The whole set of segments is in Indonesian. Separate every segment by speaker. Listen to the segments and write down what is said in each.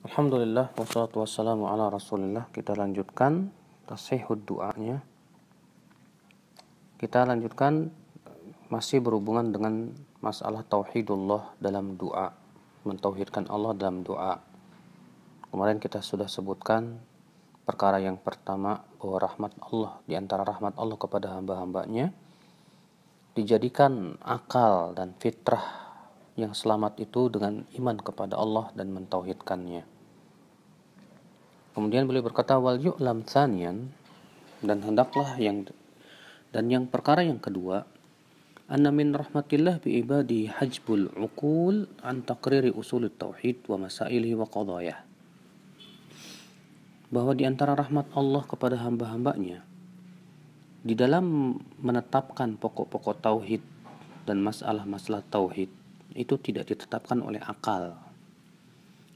Speaker 1: Alhamdulillah wassalatu wassalamu ala Rasulillah. Kita lanjutkan tasihud doanya. Kita lanjutkan masih berhubungan dengan masalah tauhidullah dalam doa, mentauhidkan Allah dalam doa. Kemarin kita sudah sebutkan perkara yang pertama, bahwa rahmat Allah, di antara rahmat Allah kepada hamba-hambanya, dijadikan akal dan fitrah yang selamat itu dengan iman kepada Allah dan mentauhidkannya. Kemudian beliau berkata, wal yu'lam tsaniyan, dan hendaklah yang perkara yang kedua, anna min rahmatillah bi ibadi hajbul uqul an taqriri usulit tauhid wa masailihi wa qadayah. Bahwa di antara rahmat Allah kepada hamba-hambanya, di dalam menetapkan pokok-pokok tauhid dan masalah-masalah tauhid itu tidak ditetapkan oleh akal.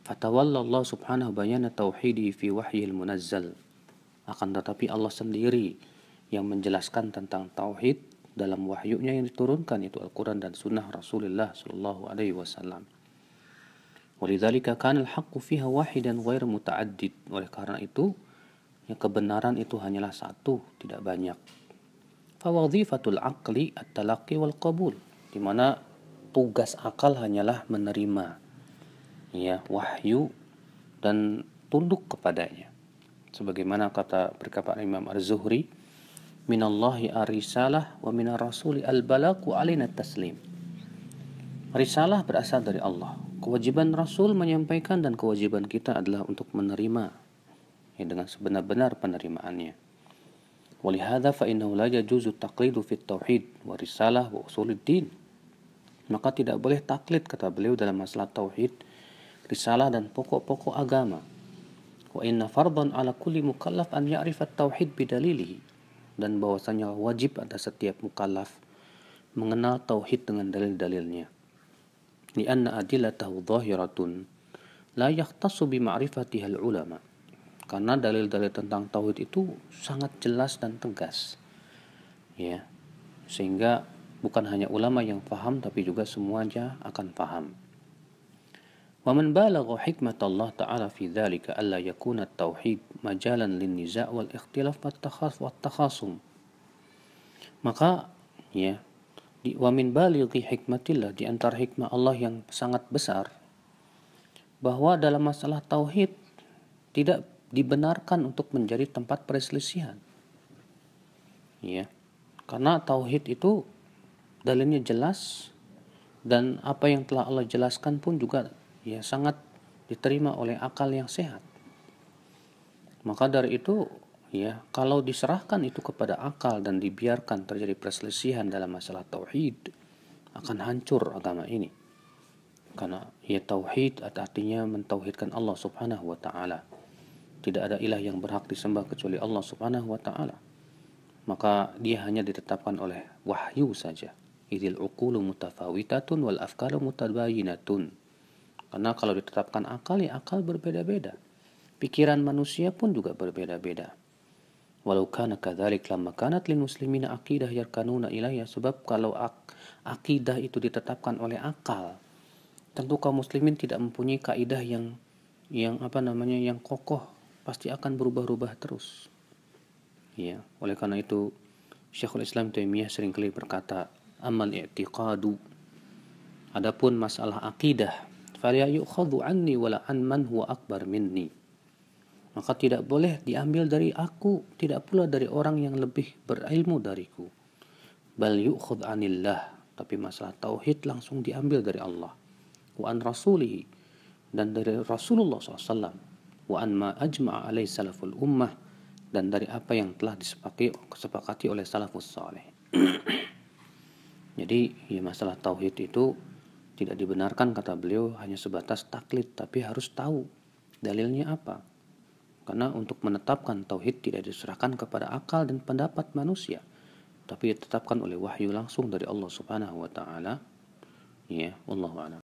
Speaker 1: Fatawalla Allah subhanahu bayana tauhidi fi wahyil munazzal. Akan tetapi Allah sendiri yang menjelaskan tentang tauhid dalam wahyunya yang diturunkan, itu Al-Quran dan Sunnah Rasulullah sallallahu alaihi wasallam. Walidzalika kana al-haqqu fiha wahidan ghairu muta'addid. Oleh karena itu, yang kebenaran itu hanyalah satu, tidak banyak. Fa wadhifatul aqli at-talaqqi wal qabul, di mana tugas akal hanyalah menerima wahyu dan tunduk kepadanya. Sebagaimana kata perkataan Imam Az-Zuhri, minallahi ar-risalah wa minar rasuli al-balagu alina taslim. Risalah berasal dari Allah. Kewajiban Rasul menyampaikan dan kewajiban kita adalah untuk menerima dengan sebenar-benar penerimaannya. Walihada fa innahu la yajuzu taqlidu fit tauhid wa risalah wa usuluddin. Maka tidak boleh taklid, kata beliau, dalam masalah tauhid, risalah dan pokok-pokok agama. Wa inna fardan ala kulli mukallaf an ya'rifa at-tauhid bidalilihi. Dan bahwasanya wajib atas setiap mukallaf mengenal tauhid dengan dalil-dalilnya. Lianna adillatahu zahiratun la yakhtassu bi ma'rifatiha al-ulama. Karena dalil-dalil tentang tauhid itu sangat jelas dan tegas. Sehingga bukan hanya ulama yang faham, tapi juga semuanya akan faham. Wa man balagha hikmat Allah Ta'ala fi dzalika alla yakuna at-tauhid majalan lin-niza' wal ikhtilaf wat takhasum. Maka wa min balighi hikmatillah, di antara hikmah Allah yang sangat besar, bahwa dalam masalah tauhid tidak dibenarkan untuk menjadi tempat perselisihan. Karena tauhid itu dalilnya jelas, dan apa yang telah Allah jelaskan pun juga sangat diterima oleh akal yang sehat. Maka dari itu kalau diserahkan itu kepada akal dan dibiarkan terjadi perselisihan dalam masalah tauhid, akan hancur agama ini. Karena tauhid artinya mentauhidkan Allah subhanahu wa ta'ala. Tidak ada ilah yang berhak disembah kecuali Allah subhanahu wa ta'ala. Maka dia hanya ditetapkan oleh wahyu saja. Idil uqulu mutafawitatun wal afkaru mutabayinatun. Karena kalau ditetapkan akal, akal berbeda-beda. Pikiran manusia pun juga berbeda-beda. Walau kana kadzalik lamma kanat lil muslimina aqidah yarkanuna ilayya. Sebab kalau akidah itu ditetapkan oleh akal, tentu kaum muslimin tidak mempunyai kaidah yang kokoh, pasti akan berubah-ubah terus. Oleh karena itu Syekhul Islam Taimiyah seringkali berkata, amal i'tiqadu, adapun masalah akidah, fala yu'khadhu anni wala an man huwa akbar minni. Maka tidak boleh diambil dari aku, tidak pula dari orang yang lebih berilmu dariku. Bal yu'khadh anillah, tapi masalah tauhid langsung diambil dari Allah. Wa an rasulihi, dan dari Rasulullah SAW. Wa an ma ajma'a alaihi salaful ummah, dan dari apa yang telah disepakati oleh salafus saleh. Jadi masalah tauhid itu tidak dibenarkan, kata beliau, hanya sebatas taklid, tapi harus tahu dalilnya apa. Karena untuk menetapkan tauhid tidak diserahkan kepada akal dan pendapat manusia, tapi ditetapkan oleh wahyu langsung dari Allah subhanahu wa ta'ala. Wallahu a'lam.